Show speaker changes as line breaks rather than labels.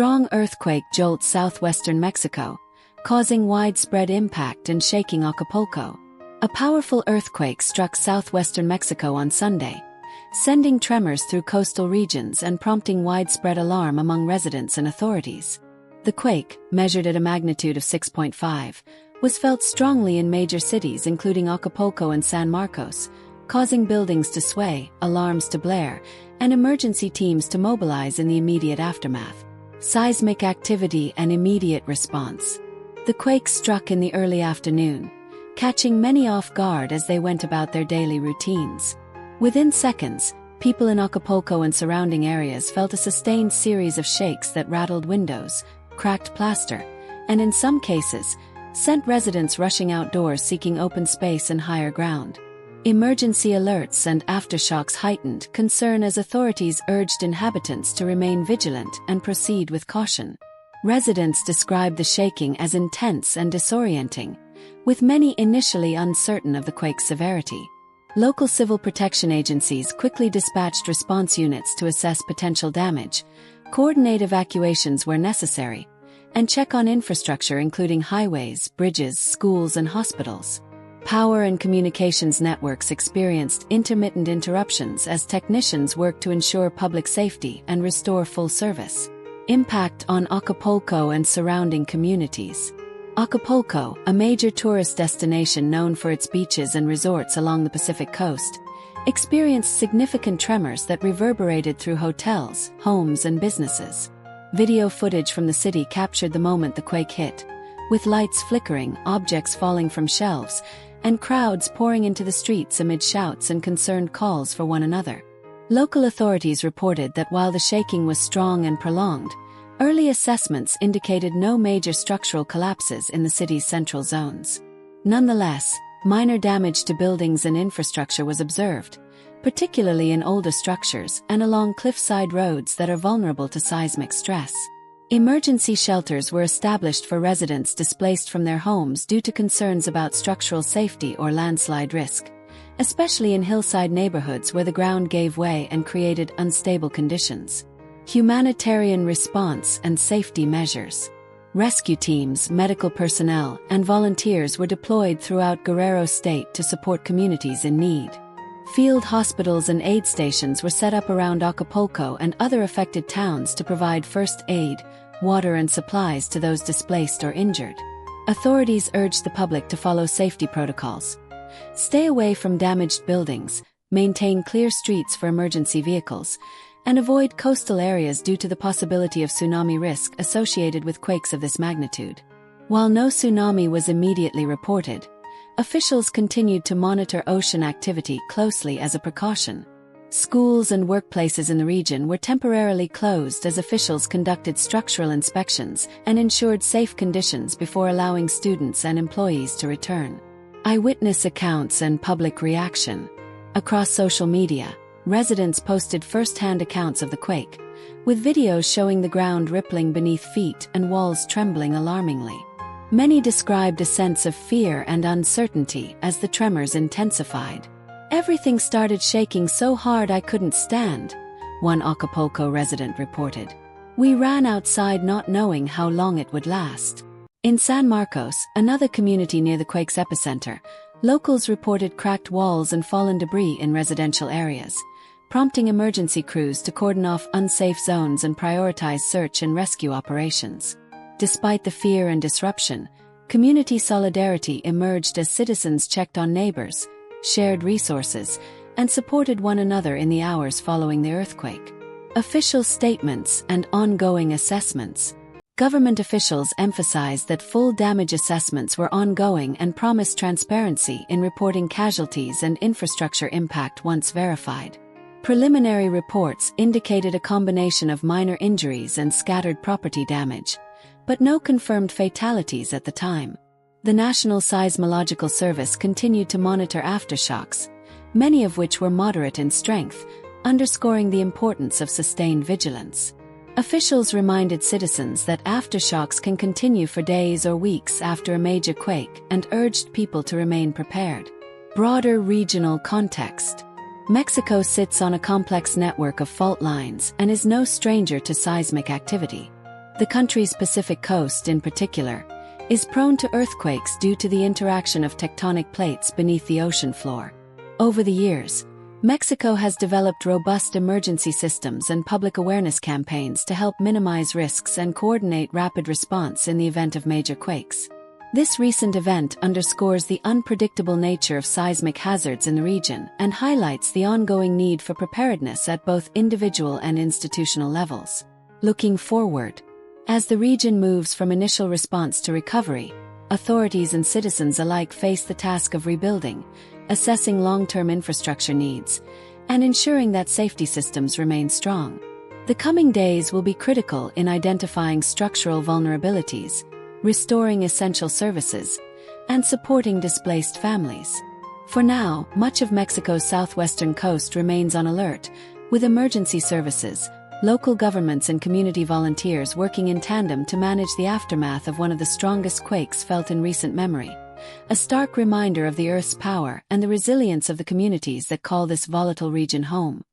strong earthquake jolts southwestern Mexico, causing widespread impact and shaking Acapulco. A powerful earthquake struck southwestern Mexico on Sunday, sending tremors through coastal regions and prompting widespread alarm among residents and authorities. The quake, measured at a magnitude of 6.5, was felt strongly in major cities including Acapulco and San Marcos, causing buildings to sway, alarms to blare, and emergency teams to mobilize in the immediate aftermath. Seismic activity and immediate response. The quake struck in the early afternoon, catching many off guard as they went about their daily routines. Within seconds, people in Acapulco and surrounding areas felt a sustained series of shakes that rattled windows, cracked plaster, and in some cases, sent residents rushing outdoors seeking open space and higher ground. Emergency alerts and aftershocks heightened concern as authorities urged inhabitants to remain vigilant and proceed with caution. Residents described the shaking as intense and disorienting, with many initially uncertain of the quake's severity. Local civil protection agencies quickly dispatched response units to assess potential damage, coordinate evacuations where necessary, and check on infrastructure including highways, bridges, schools, and hospitals. Power and communications networks experienced intermittent interruptions as technicians worked to ensure public safety and restore full service. Impact on Acapulco and surrounding communities. Acapulco, a major tourist destination known for its beaches and resorts along the Pacific coast, experienced significant tremors that reverberated through hotels, homes, and businesses. Video footage from the city captured the moment the quake hit, with lights flickering, objects falling from shelves, and crowds pouring into the streets amid shouts and concerned calls for one another. Local authorities reported that while the shaking was strong and prolonged, early assessments indicated no major structural collapses in the city's central zones. Nonetheless, minor damage to buildings and infrastructure was observed, particularly in older structures and along cliffside roads that are vulnerable to seismic stress. Emergency shelters were established for residents displaced from their homes due to concerns about structural safety or landslide risk, especially in hillside neighborhoods where the ground gave way and created unstable conditions. Humanitarian response and safety measures. Rescue teams, medical personnel, and volunteers were deployed throughout Guerrero State to support communities in need. Field hospitals and aid stations were set up around Acapulco and other affected towns to provide first aid, water, and supplies to those displaced or injured. Authorities urged the public to follow safety protocols, stay away from damaged buildings, maintain clear streets for emergency vehicles, and avoid coastal areas due to the possibility of tsunami risk associated with quakes of this magnitude. While no tsunami was immediately reported, officials continued to monitor ocean activity closely as a precaution. Schools and workplaces in the region were temporarily closed as officials conducted structural inspections and ensured safe conditions before allowing students and employees to return. Eyewitness accounts and public reaction. Across social media, residents posted first-hand accounts of the quake, with videos showing the ground rippling beneath feet and walls trembling alarmingly. Many described a sense of fear and uncertainty as the tremors intensified. "Everything started shaking so hard I couldn't stand," one Acapulco resident reported. "We ran outside not knowing how long it would last." In San Marcos, another community near the quake's epicenter, locals reported cracked walls and fallen debris in residential areas, prompting emergency crews to cordon off unsafe zones and prioritize search and rescue operations. Despite the fear and disruption, community solidarity emerged as citizens checked on neighbors, shared resources, and supported one another in the hours following the earthquake. Official statements and ongoing assessments. Government officials emphasized that full damage assessments were ongoing and promised transparency in reporting casualties and infrastructure impact once verified. Preliminary reports indicated a combination of minor injuries and scattered property damage, but no confirmed fatalities at the time. The National Seismological Service continued to monitor aftershocks, many of which were moderate in strength, underscoring the importance of sustained vigilance. Officials reminded citizens that aftershocks can continue for days or weeks after a major quake and urged people to remain prepared. Broader regional context. Mexico sits on a complex network of fault lines and is no stranger to seismic activity. The country's Pacific coast, in particular, is prone to earthquakes due to the interaction of tectonic plates beneath the ocean floor. Over the years, Mexico has developed robust emergency systems and public awareness campaigns to help minimize risks and coordinate rapid response in the event of major quakes. This recent event underscores the unpredictable nature of seismic hazards in the region and highlights the ongoing need for preparedness at both individual and institutional levels. Looking forward, as the region moves from initial response to recovery, authorities and citizens alike face the task of rebuilding, assessing long-term infrastructure needs, and ensuring that safety systems remain strong. The coming days will be critical in identifying structural vulnerabilities, restoring essential services, and supporting displaced families. For now, much of Mexico's southwestern coast remains on alert, with emergency services, local governments and community volunteers working in tandem to manage the aftermath of one of the strongest quakes felt in recent memory. A stark reminder of the Earth's power and the resilience of the communities that call this volatile region home.